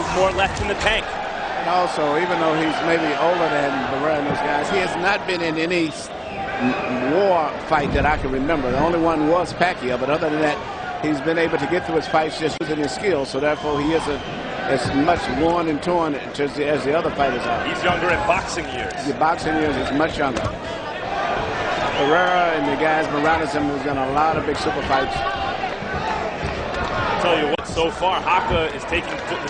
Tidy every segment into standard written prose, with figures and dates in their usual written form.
little more left in the tank. And also, even though he's maybe older than Barrera and those guys, he has not been in any war fight that I can remember. The only one was Pacquiao, but other than that, he's been able to get through his fights just using his skills. So therefore, he isn't as much worn and torn as the other fighters are. He's younger in boxing years. The boxing years is much younger. Barrera and the guys around him has done a lot of big super fights. I'll tell you what, so far, Jaca is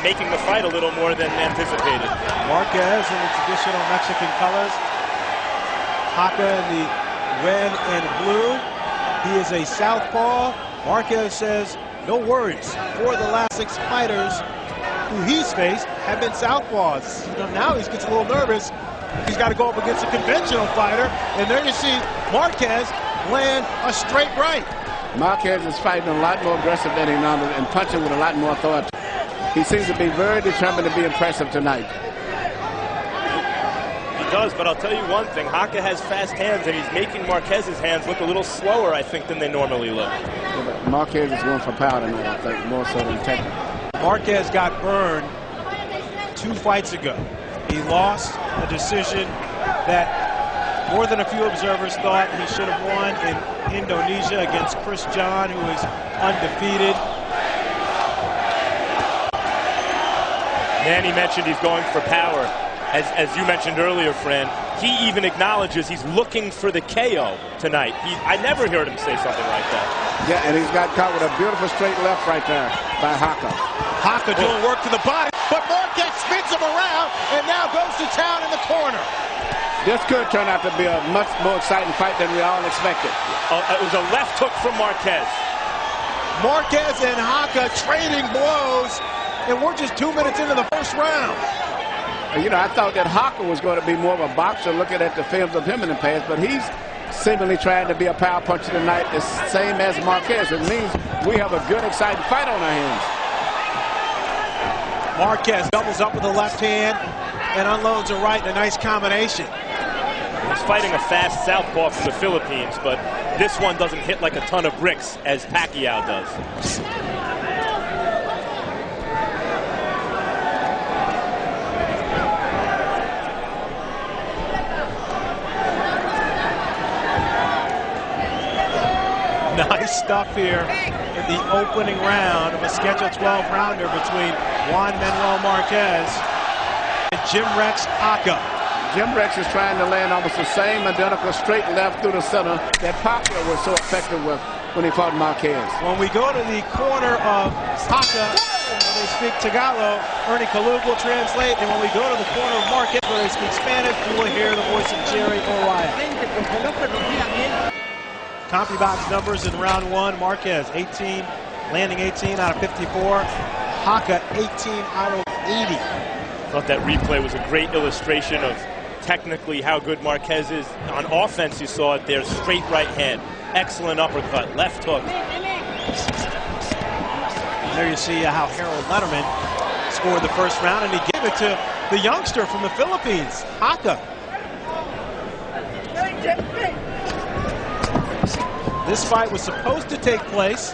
making the fight a little more than anticipated. Marquez in the traditional Mexican colors. Jaca in the red and blue. He is a southpaw. Marquez says, no worries. 4 of the last 6 fighters who he's faced have been southpaws. You know, now he gets a little nervous. He's got to go up against a conventional fighter. And there you see Marquez land a straight right. Marquez is fighting a lot more aggressive than he normally and punching with a lot more authority. He seems to be very determined to be impressive tonight. He does, but I'll tell you one thing. Jaca has fast hands, and he's making Marquez's hands look a little slower, I think, than they normally look. Yeah, but Marquez is going for power tonight, I think, more so than technical. Marquez got burned 2 fights ago. He lost a decision that more than a few observers thought he should have won in Indonesia against Chris John, who is undefeated. Manny mentioned he's going for power. As you mentioned earlier, Fran, he even acknowledges he's looking for the KO tonight. I never heard him say something like that. Yeah, and he's got caught with a beautiful straight left right there by Jaca. Jaca doing work to the body, but Marquez spins him around and now goes to town in the corner. This could turn out to be a much more exciting fight than we all expected. It was a left hook from Marquez. Marquez and Jaca trading blows, and we're just 2 minutes into the first round. You know, I thought that Jaca was going to be more of a boxer looking at the films of him in the past, but he's seemingly trying to be a power puncher tonight, the same as Marquez. It means we have a good, exciting fight on our hands. Marquez doubles up with the left hand and unloads a right in a nice combination. He's fighting a fast southpaw from the Philippines, but this one doesn't hit like a ton of bricks as Pacquiao does. Nice stuff here in the opening round of a scheduled 12-rounder between Juan Manuel Marquez and Jimrex Jaca. Jimrex is trying to land almost the same identical straight left through the center that Pacquiao was so effective with when he fought Marquez. When we go to the corner of Jaca, where they speak Tagalog, Ernie Kalug will translate, and when we go to the corner of Marquez, where they speak Spanish, you will hear the voice of Jerry O'Reilly. CompuBox numbers in round 1, Marquez 18, landing 18 out of 54. Jaca 18 out of 80. I thought that replay was a great illustration of technically how good Marquez is. On offense, you saw it there, straight right hand, excellent uppercut, left hook. And there you see how Harold Letterman scored the first round, and he gave it to the youngster from the Philippines, Jaca. This fight was supposed to take place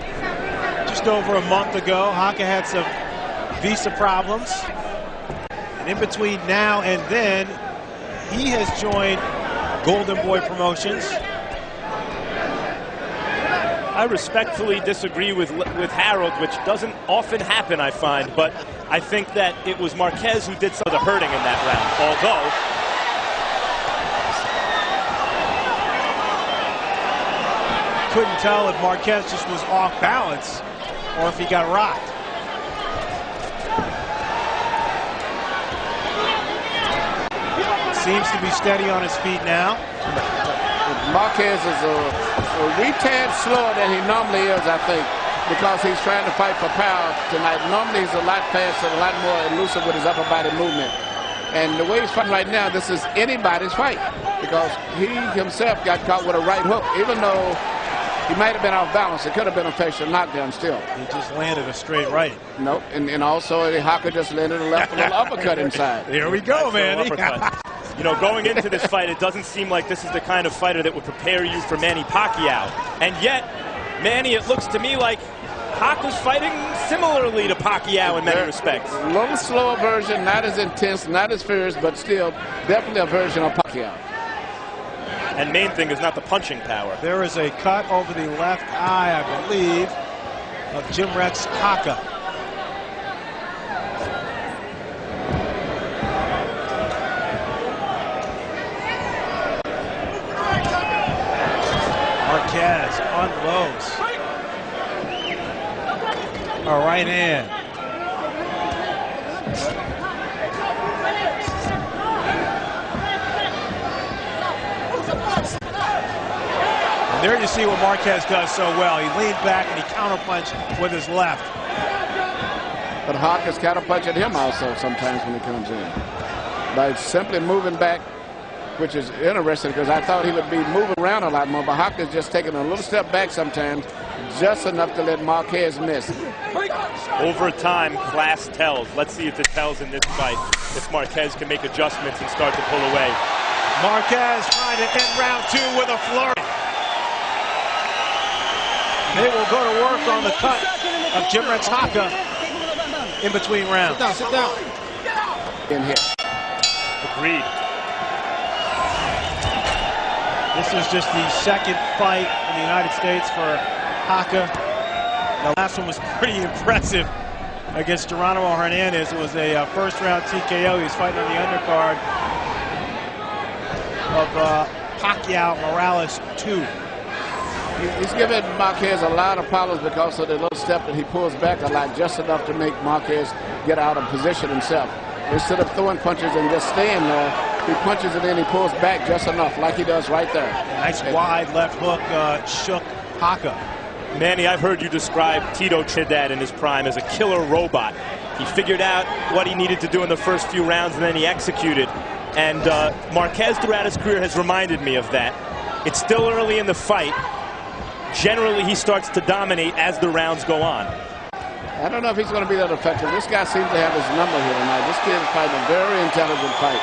just over a month ago. Jaca had some visa problems. And in between now and then, he has joined Golden Boy Promotions. I respectfully disagree with Harold, which doesn't often happen, I find. But I think that it was Marquez who did some of the hurting in that round. Although couldn't tell if Marquez just was off balance or if he got rocked. Seems to be steady on his feet now. Marquez is a wee tad slower than he normally is, I think, because he's trying to fight for power tonight. Normally he's a lot faster, a lot more elusive with his upper body movement. And the way he's fighting right now, this is anybody's fight, because he himself got caught with a right hook, even though he might have been off balance. It could have been a facial knockdown still. He just landed a straight right. Nope, and also Jaca just landed a left little uppercut inside. Here we go, man. You know, going into this fight, it doesn't seem like this is the kind of fighter that would prepare you for Manny Pacquiao. And yet, Manny, it looks to me like Jaca's fighting similarly to Pacquiao in many respects. A little slower version, not as intense, not as fierce, but still definitely a version of Pacquiao. And main thing is not the punching power. There is a cut over the left eye, I believe, of Jimrex Jaca. Marquez unloads. A right hand. And there you see what Marquez does so well. He leaned back and he counterpunched with his left. But Jaca's counterpunching him also sometimes when he comes in. By simply moving back, which is interesting because I thought he would be moving around a lot more, but Jaca's just taking a little step back sometimes, just enough to let Marquez miss. Over time, class tells. Let's see if it tells in this fight. If Marquez can make adjustments and start to pull away. Marquez trying to end round 2 with a flurry. They will go to work on the cut of Jimrex Jaca in between rounds. Sit down. In here. Agreed. This is just the second fight in the United States for Jaca. The last one was pretty impressive against Geronimo Hernandez. It was a first-round TKO. He was fighting on the undercard of Pacquiao Morales 2. He's giving Marquez a lot of problems because of the little step that he pulls back a lot, just enough to make Marquez get out of position himself. Instead of throwing punches and just staying there, he punches it in, he pulls back just enough, like he does right there. Nice wide left hook shook Jaca. Manny, I've heard you describe Tito Trinidad in his prime as a killer robot. He figured out what he needed to do in the first few rounds, and then he executed. And Marquez throughout his career has reminded me of that. It's still early in the fight. Generally, he starts to dominate as the rounds go on. I don't know if he's going to be that effective. This guy seems to have his number here tonight. This kid is fighting a very intelligent fight.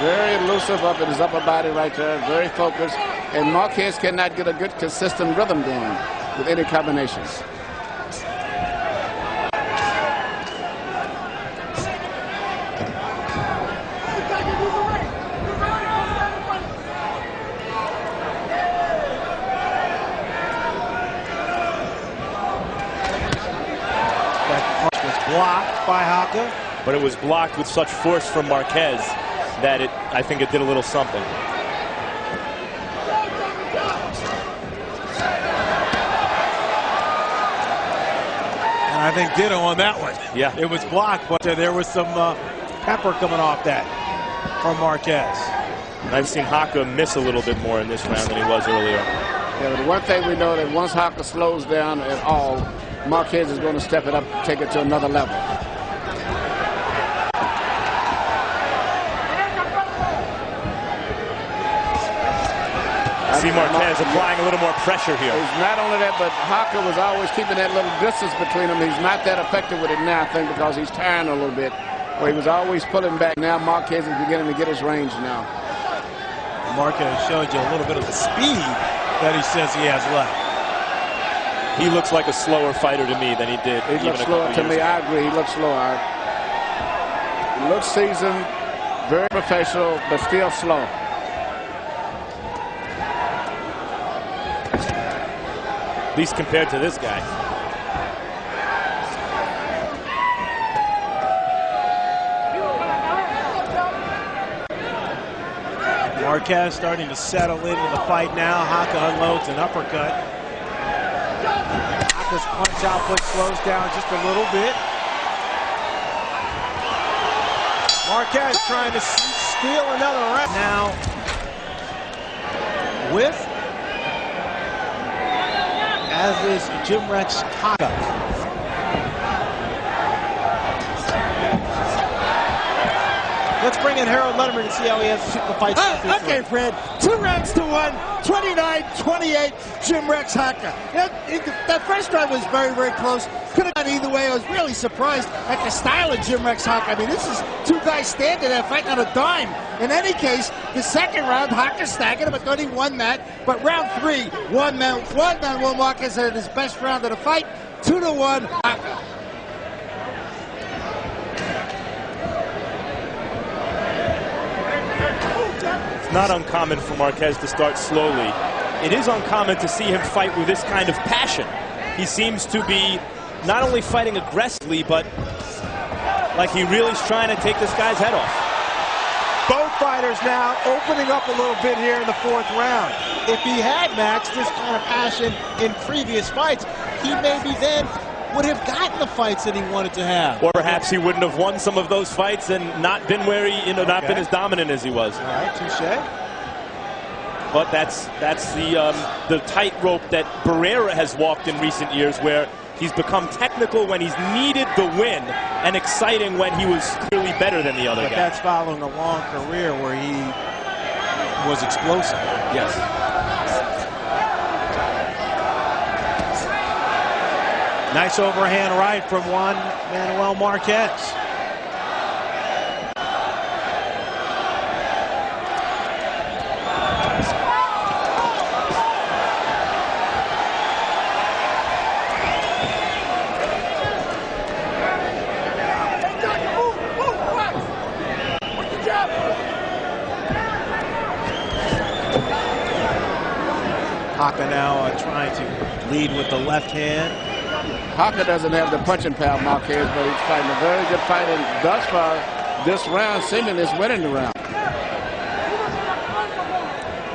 Very elusive up in his upper body right there. Very focused. And Marquez cannot get a good, consistent rhythm going with any combinations. Blocked by Jaca. But it was blocked with such force from Marquez that I think it did a little something. And I think ditto on that one. Yeah. It was blocked, but there was some pepper coming off that from Marquez. And I've seen Jaca miss a little bit more in this round than he was earlier. Yeah, but one thing we know that once Jaca slows down at all, Marquez is going to step it up, take it to another level. I see Marquez applying a little more pressure here. It's not only that, but Jaca was always keeping that little distance between them. He's not that effective with it now, I think, because he's tiring a little bit. Where he was always pulling back. Now Marquez is beginning to get his range now. Marquez showed you a little bit of the speed that he says he has left. He looks like a slower fighter to me than he did. He looks slower to me. I agree. He looks slower. He looks seasoned, very professional, but still slow. At least compared to this guy. Marquez starting to settle into the fight now. Jaca unloads an uppercut. Jaca's punch output slows down just a little bit. Marquez trying to steal another round. Now, with, as is Jimrex Jaca. Let's bring in Harold Letterman and see how he has to shoot the fight. Okay, Fred. 2 rounds to 1. 29-28. Jimrex Jaca. That first round was very, very close. Could have gone either way. I was really surprised at the style of Jimrex Jaca. I mean, this is two guys standing there fighting on a dime. In any case, the second round, Jaca staggered him. I thought he won that. But round 3, one Manuel Marquez had his best round of the fight. 2-1, Jaca. It's not uncommon for Marquez to start slowly. It is uncommon to see him fight with this kind of passion. He seems to be not only fighting aggressively, but like he really is trying to take this guy's head off. Both fighters now opening up a little bit here in the 4th round. If he had matched this kind of passion in previous fights, he maybe then would have gotten the fights that he wanted to have. Or perhaps he wouldn't have won some of those fights and not been where he, not been as dominant as he was. All right, touche. But that's the tightrope that Barrera has walked in recent years, where he's become technical when he's needed the win and exciting when he was clearly better than the other guy. But that's following a long career where he was explosive. Yes. Nice overhand right from Juan Manuel Marquez. Jaca now trying to lead with the left hand. Jaca doesn't have the punching power, Marquez, but he's fighting a very good fight, and thus far, this round seemingly is winning the round.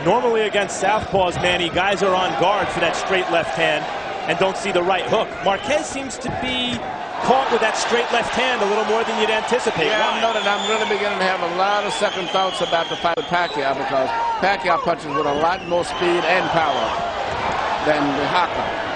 Normally against southpaws, Manny, guys are on guard for that straight left hand and don't see the right hook. Marquez seems to be caught with that straight left hand a little more than you'd anticipate. Yeah, I know that I'm really beginning to have a lot of second thoughts about the fight with Pacquiao, because Pacquiao punches with a lot more speed and power than Jaca.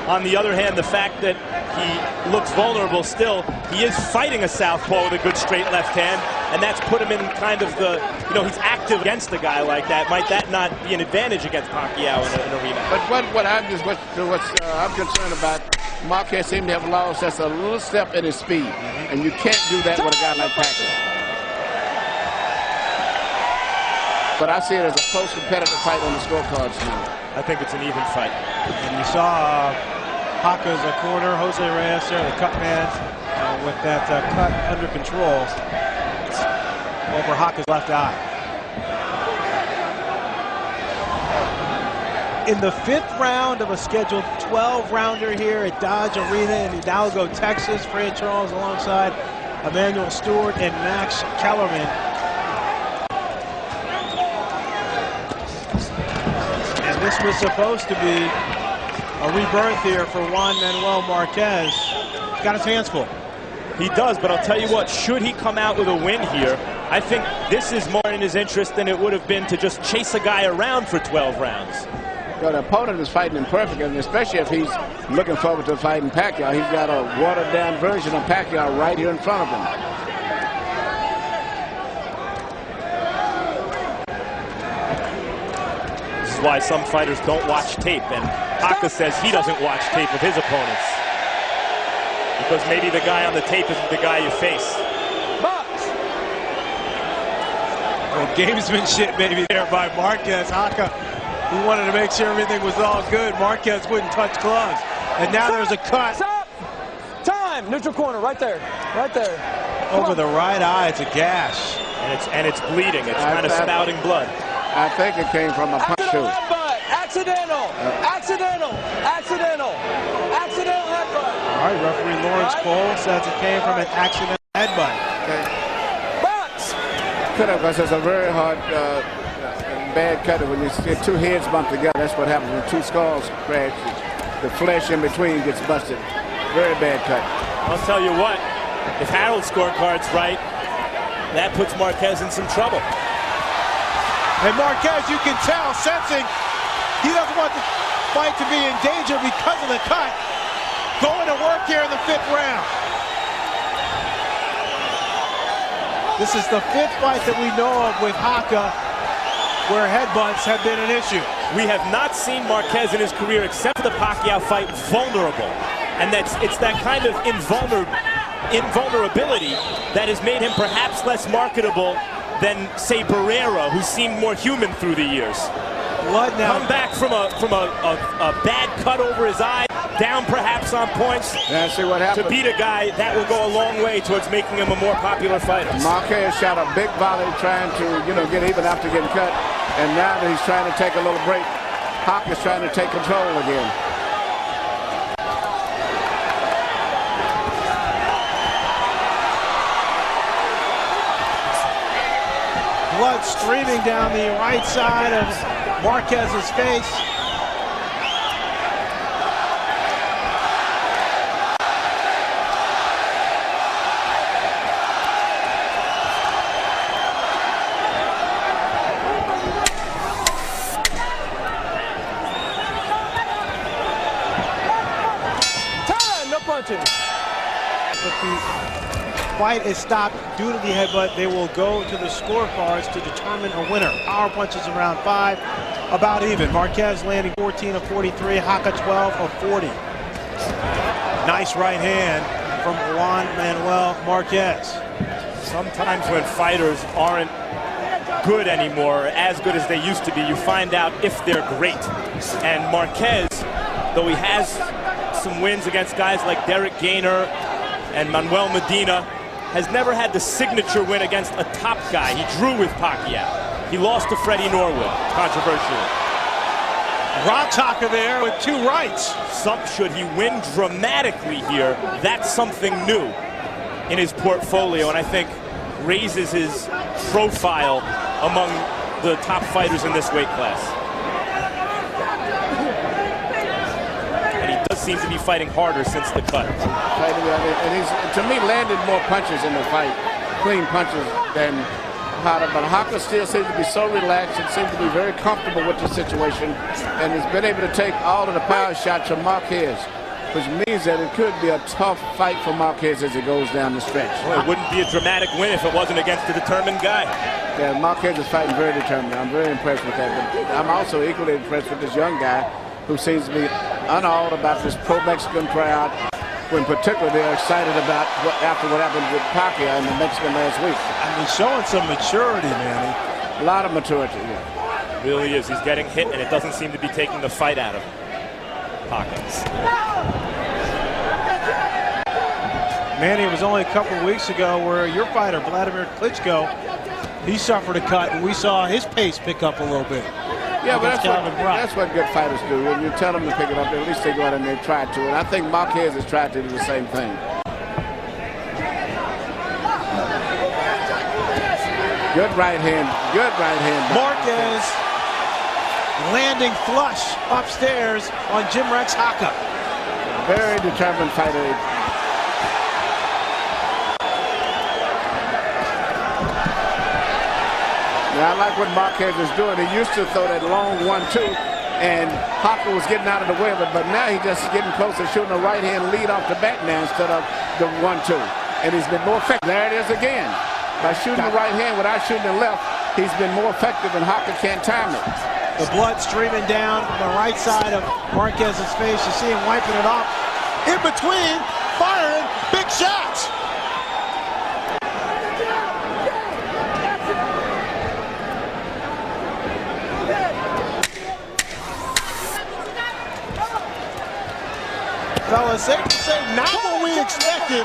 On the other hand, the fact that he looks vulnerable still, he is fighting a southpaw with a good straight left hand, and that's put him in kind of the, he's active against a guy like that. Might that not be an advantage against Pacquiao in an arena? But what I'm concerned about, Marquez seems to have lost just a little step in his speed, and you can't do that with a guy like Pacquiao. But I see it as a close competitive fight on the scorecards now. I think it's an even fight. And you saw Jaca's corner, Jose Reyes there, the cut man, with that cut under control over Jaca's left eye. In the 5th round of a scheduled 12-rounder here at Dodge Arena in Hidalgo, Texas, Fred Charles alongside Emmanuel Stewart and Max Kellerman. And this was supposed to be a rebirth here for Juan Manuel Marquez. He's got his hands full. He does, but I'll tell you what, should he come out with a win here, I think this is more in his interest than it would have been to just chase a guy around for 12 rounds. Well, the opponent is fighting him perfectly, and especially if he's looking forward to fighting Pacquiao. He's got a watered-down version of Pacquiao right here in front of him. This is why some fighters don't watch tape, and Jaca says he doesn't watch tape of his opponents, because maybe the guy on the tape isn't the guy you face. Well, gamesmanship maybe there by Marquez. Jaca, he wanted to make sure everything was all good. Marquez wouldn't touch gloves. And now there's a cut. Stop. Time. Neutral corner, right there. Right there. Over the right eye, it's a gash. And it's bleeding. It's kind of spouting blood. I think it came from a punch too. Accidental. Accidental. Accidental. Accidental headbutt. All right, referee Lawrence Cole says it came from an accidental headbutt. Okay. Could have, because it's a very hard, bad cut. When you see two heads bump together, that's what happens when two skulls crash. The flesh in between gets busted. Very bad cut. I'll tell you what, if Harold's scorecard's right, that puts Marquez in some trouble. And Marquez, you can tell, sensing he doesn't want the fight to be in danger because of the cut. Going to work here in the 5th round. This is the 5th fight that we know of with Jaca where headbutts have been an issue. We have not seen Marquez in his career, except for the Pacquiao fight, vulnerable. And it's that kind of invulnerability that has made him perhaps less marketable than, say, Barrera, who seemed more human through the years. Blood now. Come back from a bad cut over his eye, down perhaps on points. Yeah, see what happened. To beat a guy, that will go a long way towards making him a more popular fighter. Marquez shot a big volley trying to, get even after getting cut. And now that he's trying to take a little break, Jaca's trying to take control again. Blood streaming down the right side of Marquez's face. Time, no punching. But the fight is stopped due to the headbutt. They will go to the scorecards to determine a winner. Power punches in round 5, about even. Marquez landing 14 of 43, Jaca 12 of 40. Nice right hand from Juan Manuel Marquez. Sometimes when fighters aren't good anymore, as good as they used to be, you find out if they're great. And Marquez, though he has some wins against guys like Derek Gainer and Manuel Medina, has never had the signature win against a top guy. He drew with Pacquiao. He lost to Freddie Norwood, controversially. Rocks Jaca there with 2 rights. Should he win dramatically here, that's something new in his portfolio, and I think raises his profile among the top fighters in this weight class. Seems to be fighting harder since the cut. And he's, to me, landed more punches in the fight, clean punches, than Jaca. But Jaca still seems to be so relaxed and seems to be very comfortable with the situation, and has been able to take all of the power shots from Marquez, which means that it could be a tough fight for Marquez as it goes down the stretch. Well, it wouldn't be a dramatic win if it wasn't against a determined guy. Yeah, Marquez is fighting very determined. I'm very impressed with that. But I'm also equally impressed with this young guy who seems to be unawed about this pro-Mexican crowd, when particularly they're excited about after what happened with Pacquiao in the Mexican last week. I mean, showing some maturity, man. A lot of maturity, yeah. Really is. He's getting hit, and it doesn't seem to be taking the fight out of him. Pockets. Manny, it was only a couple of weeks ago where your fighter, Vladimir Klitschko, he suffered a cut, and we saw his pace pick up a little bit. Yeah, but that's what good fighters do. When you tell them to pick it up, at least they go out and they try to. And I think Marquez has tried to do the same thing. Good right hand. Good right hand. Marquez landing flush upstairs on Jimrex Jaca. Very determined fighter. I like what Marquez is doing. He used to throw that long 1-2, and Jaca was getting out of the way of it, but now he's just getting closer, shooting a right hand lead off the back now instead of the 1-2. And he's been more effective. There it is again. By shooting the right hand without shooting the left, he's been more effective, and Jaca can't time it. The blood streaming down the right side of Marquez's face. You see him wiping it off. In between, firing big shots. Fellas, safe to say, not what we expected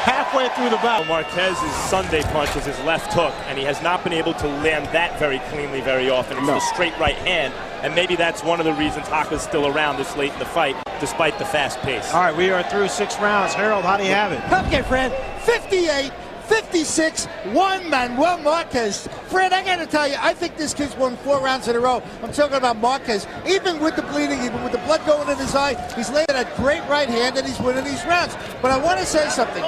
halfway through the bout. Marquez's Sunday punch is his left hook, and he has not been able to land that very cleanly very often. It's the straight right hand, and maybe that's one of the reasons Jaca's still around this late in the fight, despite the fast pace. All right, we are through 6 rounds. Harold, how do you have it? Okay, Fred, 58-56, Juan Manuel Marquez. Fred, I got to tell you, I think this kid's won 4 rounds in a row. I'm talking about Marquez. Even with the bleeding, even with the blood going in his eye, he's laying a great right hand and he's winning these rounds. But I want to say something.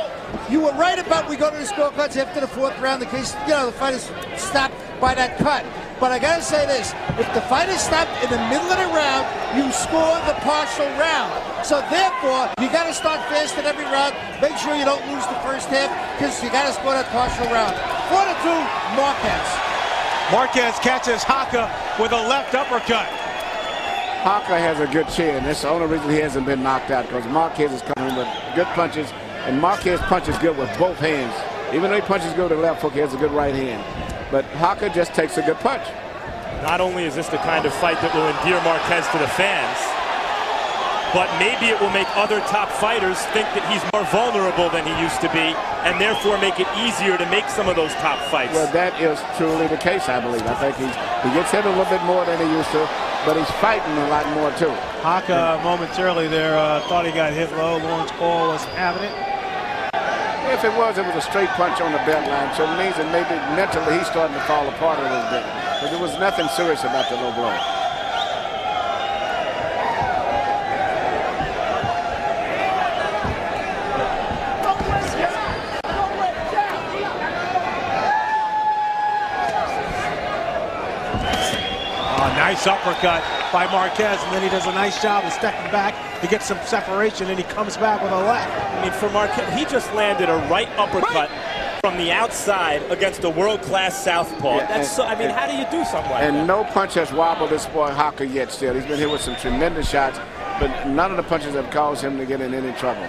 You were right about we go to the scorecards after the 4th round in case, the fight is stopped by that cut. But I gotta say this, if the fight is stopped in the middle of the round, you score the partial round. So therefore, you gotta start fast in every round. Make sure you don't lose the first half, because you gotta score that partial round. 4-2, Marquez. Marquez catches Jaca with a left uppercut. Jaca has a good chin. That's the only reason he hasn't been knocked out, because Marquez is coming with good punches, and Marquez punches good with both hands. Even though he punches good with the left hook, he has a good right hand. But Jaca just takes a good punch. Not only is this the kind of fight that will endear Marquez to the fans, but maybe it will make other top fighters think that he's more vulnerable than he used to be, and therefore make it easier to make some of those top fights. Well, that is truly the case, I believe. I think he gets hit a little bit more than he used to, but he's fighting a lot more, too. Jaca momentarily there thought he got hit low. Lawrence Paul wasn't having it. If it was a straight punch on the belt line, so it means that maybe mentally he's starting to fall apart a little bit. But there was nothing serious about the low blow. Nice uppercut by Marquez, and then he does a nice job of stepping back to get some separation, and he comes back with a left. I mean, for Marquez, he just landed a right uppercut from the outside against a world-class southpaw. Yeah, That's I mean, how do you do something like that? And no punch has wobbled this boy Jaca yet still. He's been hit with some tremendous shots, but none of the punches have caused him to get in any trouble.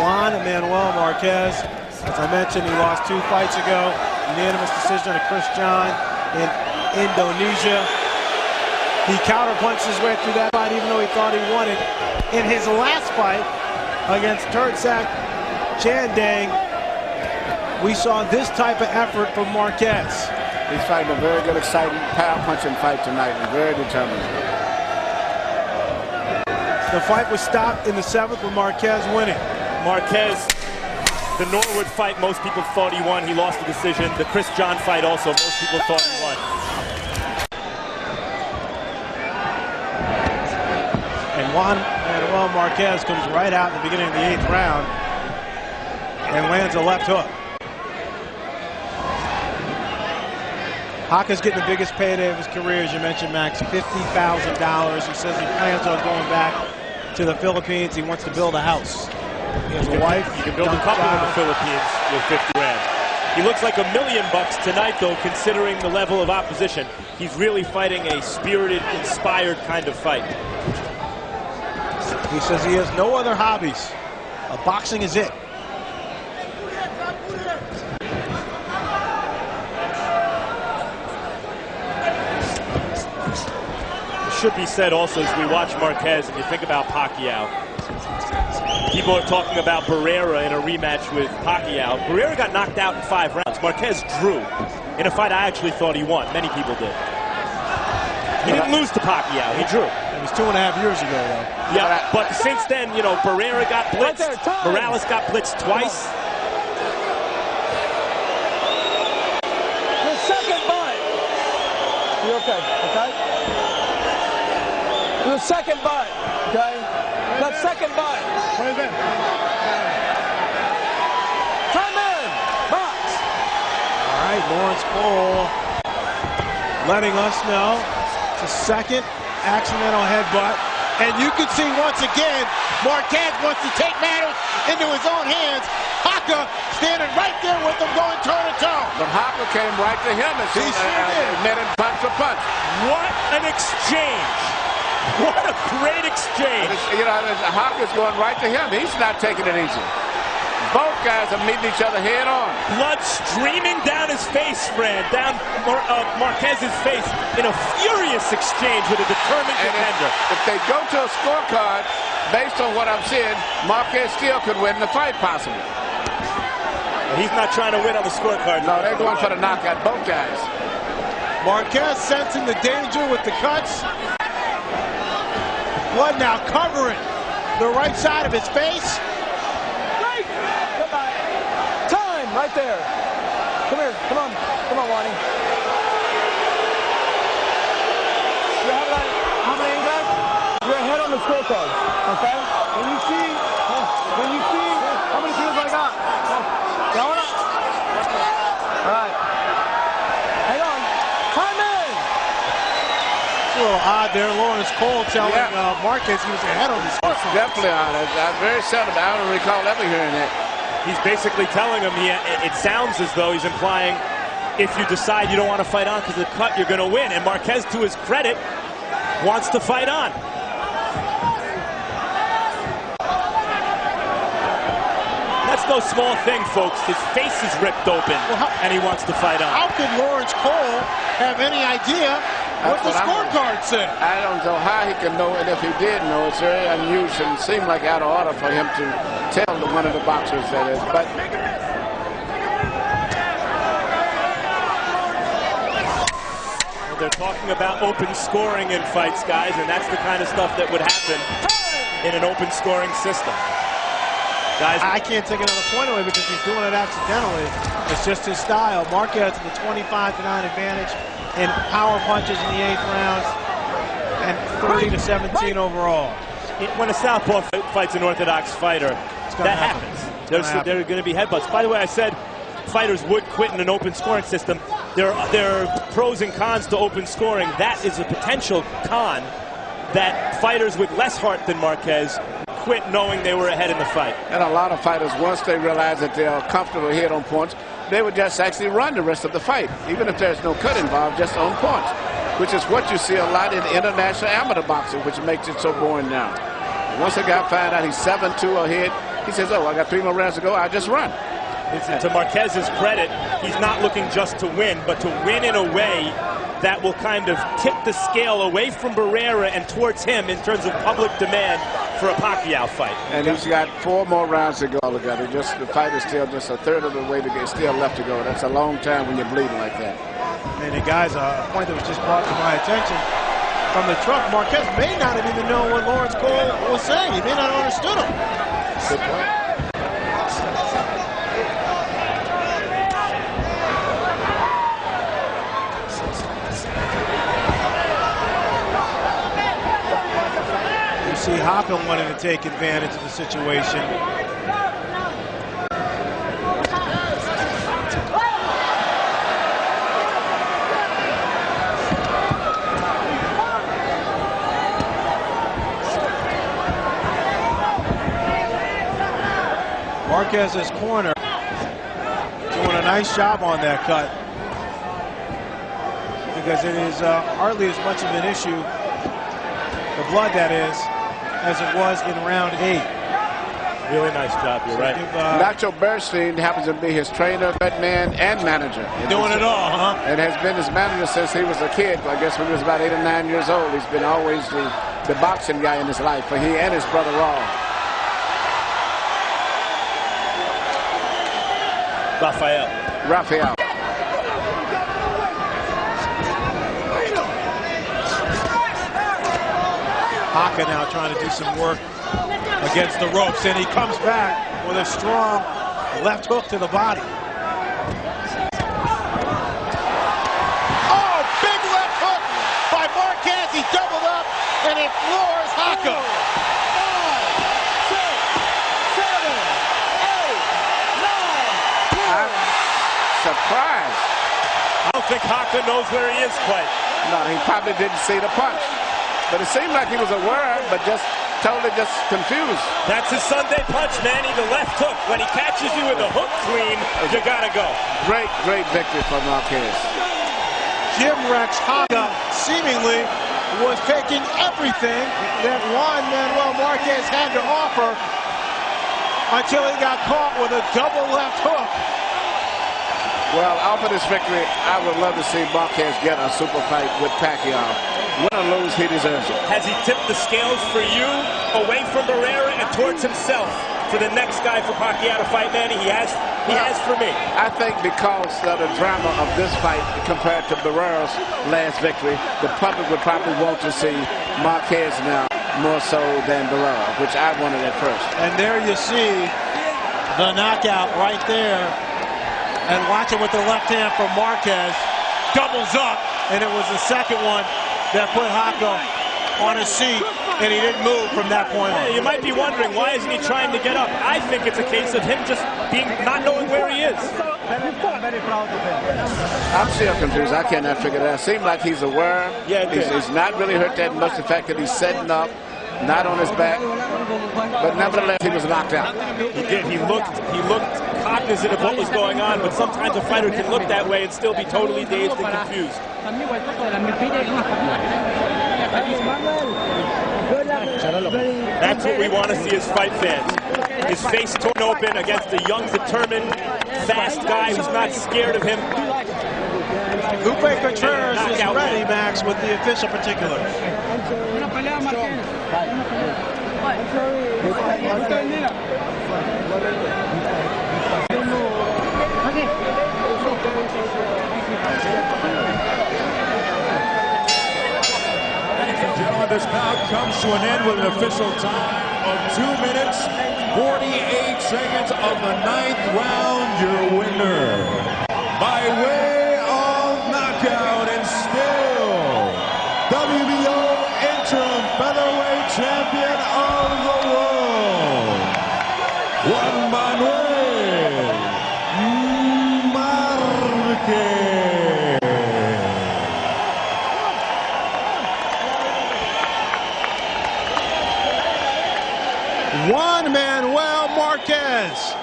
Juan and Manuel Marquez, as I mentioned, he lost 2 fights ago. Unanimous decision to Chris John in Indonesia. He counterpunched his way through that fight, even though he thought he won it. In his last fight against Turtsak Chandang, we saw this type of effort from Marquez. He's fighting a very good, exciting, power-punching fight tonight, and very determined. The fight was stopped in the 7th with Marquez winning. Marquez, the Norwood fight, most people thought he won. He lost the decision. The Chris John fight also, most people thought he won. And Juan Manuel Marquez comes right out in the beginning of the 8th round and lands a left hook. Jaca's getting the biggest payday of his career, as you mentioned, Max, $50,000. He says he plans on going back to the Philippines. He wants to build a house. He has a wife. You can build a couple in the Philippines with 50 grand. He looks like $1 million tonight, though, considering the level of opposition. He's really fighting a spirited, inspired kind of fight. He says he has no other hobbies. Boxing is it. It should be said also, as we watch Marquez and you think about Pacquiao, people are talking about Barrera in a rematch with Pacquiao. Barrera got knocked out in 5 rounds. Marquez drew in a fight I actually thought he won. Many people did. He didn't lose to Pacquiao. He drew. It was 2.5 years ago, though. Yeah, but since then, you know, Barrera got blitzed. Morales got blitzed twice. The second butt. You okay? Okay? The second butt. Okay? That second butt. What is that? Time in. Box. All right, Lawrence Paul letting us know it's a second accidental headbutt. And you can see once again, Marquez wants to take matters into his own hands. Jaca standing right there with him, going toe-to-toe. But Jaca came right to him and met him punch for punch. What an exchange. What a great exchange. You know, Jaca's going right to him. He's not taking it easy. Both guys are meeting each other head on. Blood streaming down his face, Fran, down Marquez's face in a furious exchange with a determined contender. If they go to a scorecard, based on what I'm seeing, Marquez still could win the fight, possibly. He's not trying to win on the scorecard. No, they're going for the knockout, both guys. Marquez sensing the danger with the cuts. Blood now covering the right side of his face. Right there. Come here. Come on. Come on, Wani. You have that? How many back? Your head on the the scorecard, okay? When you see how many kills I got. Going up. All right. Hang on. Time in. It's a little odd there. Lawrence Cole telling Marquez he was ahead on the score. Definitely odd. I very seldom, I don't recall ever hearing that. He's basically telling him, it sounds as though he's implying, if you decide you don't want to fight on because of the cut, you're going to win. And Marquez, to his credit, wants to fight on. That's no small thing, folks. His face is ripped open, and he wants to fight on. How could Lawrence Cole have any idea what the scorecard said? I don't know how he can know, and if he did know, it's very unusual. It seemed like out of order for him to tell one of the boxers that is. But they're talking about open scoring in fights, guys, and that's the kind of stuff that would happen in an open scoring system. Guys, I can't take another point away because he's doing it accidentally. It's just his style. Marquez with a 25-9 advantage in power punches in the 8th round and 30-17 overall. When a southpaw fights an orthodox fighter, that happens. There are going to be headbutts. By the way, I said fighters would quit in an open scoring system. There are pros and cons to open scoring. That is a potential con, that fighters with less heart than Marquez quit knowing they were ahead in the fight. And a lot of fighters, once they realize that they are comfortable hit on points, they would just actually run the rest of the fight, even if there's no cut involved, just on points, which is what you see a lot in international amateur boxing, which makes it so boring now. And once a guy finds out he's 7-2 ahead, he says, oh, I got 3 more rounds to go, I'll just run. To Marquez's credit, he's not looking just to win, but to win in a way that will kind of tip the scale away from Barrera and towards him in terms of public demand for a Pacquiao fight. And he's got 4 more rounds to go altogether. Just the fight is still just a third of the way to get, still left to go. That's a long time when you're bleeding like that. And guys, a point that was just brought to my attention from the truck, Marquez may not have even known what Lawrence Cole was saying. He may not have understood him. Good point. See Jaca wanting to take advantage of the situation. Marquez's corner doing a nice job on that cut, because it is hardly as much of an issue, the blood that is, as it was in round 8. Really nice job, you're right. Nacho Bernstein happens to be his trainer, vet man, and manager. Doing it all, huh? And has been his manager since he was a kid. I guess when he was about 8 or 9 years old. He's been always the boxing guy in his life, for he and his brother Raw. Rafael. Jaca now trying to do some work against the ropes, and he comes back with a strong left hook to the body. Oh, big left hook by Marquez. He doubled up, and it floors Jaca. 5, 6, 7, 8, 9, 10. I'm surprised. I don't think Jaca knows where he is quite. No, he probably didn't see the punch. But it seemed like he was aware, but totally confused. That's his Sunday punch, Manny, the left hook. When he catches you with a hook clean, you gotta go. Great victory for Marquez. Jimrex Jaca seemingly was taking everything that Juan Manuel Marquez had to offer until he got caught with a double left hook. Well, after this victory, I would love to see Marquez get a super fight with Pacquiao. Win or lose, he deserves it. Has he tipped the scales for you away from Barrera and towards himself for the next guy for Pacquiao to fight, Manny? He has for me. I think because of the drama of this fight compared to Barrera's last victory, the public would probably want to see Marquez now more so than Barrera, which I wanted at first. And there you see the knockout right there. And watch it with the left hand from Marquez. Doubles up, and it was the second one that put Jaca on his seat. and he didn't move from that point on. You might be wondering, why isn't he trying to get up? I think it's a case of him just not knowing where he is. Very proud of him. I'm still confused. I cannot figure it out. Seems like he's aware. Yeah, he's not really hurt that much. The fact that he's setting up, not on his back. But nevertheless, he was knocked out. He did. He looked cognizant of what was going on, but sometimes a fighter can look that way and still be totally dazed and confused. That's what we want to see as fight fans. His face torn open against a young, determined, fast guy who's not scared of him. Lupe Contreras is ready, Max, with the official particulars. Gentlemen, this bout comes to an end with an official time of 2 minutes, 48 seconds of the 9th round. Your winner by way of knockout and still WBO interim featherweight champion of the world, Juan Manuel Marquez. Juan Manuel Marquez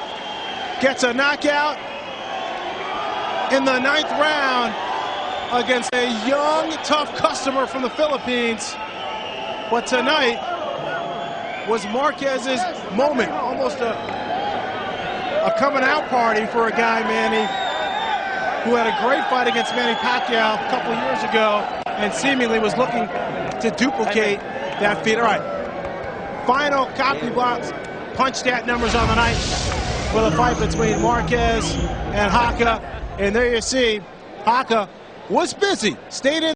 gets a knockout in the 9th round against a young, tough customer from the Philippines. But tonight was Marquez's moment, almost a coming out party for a guy, Manny, who had a great fight against Manny Pacquiao a couple of years ago and seemingly was looking to duplicate that feat. All right. Final copy box punch stat numbers on the night with a fight between Marquez and Jaca. And there you see, Jaca was busy, stayed in.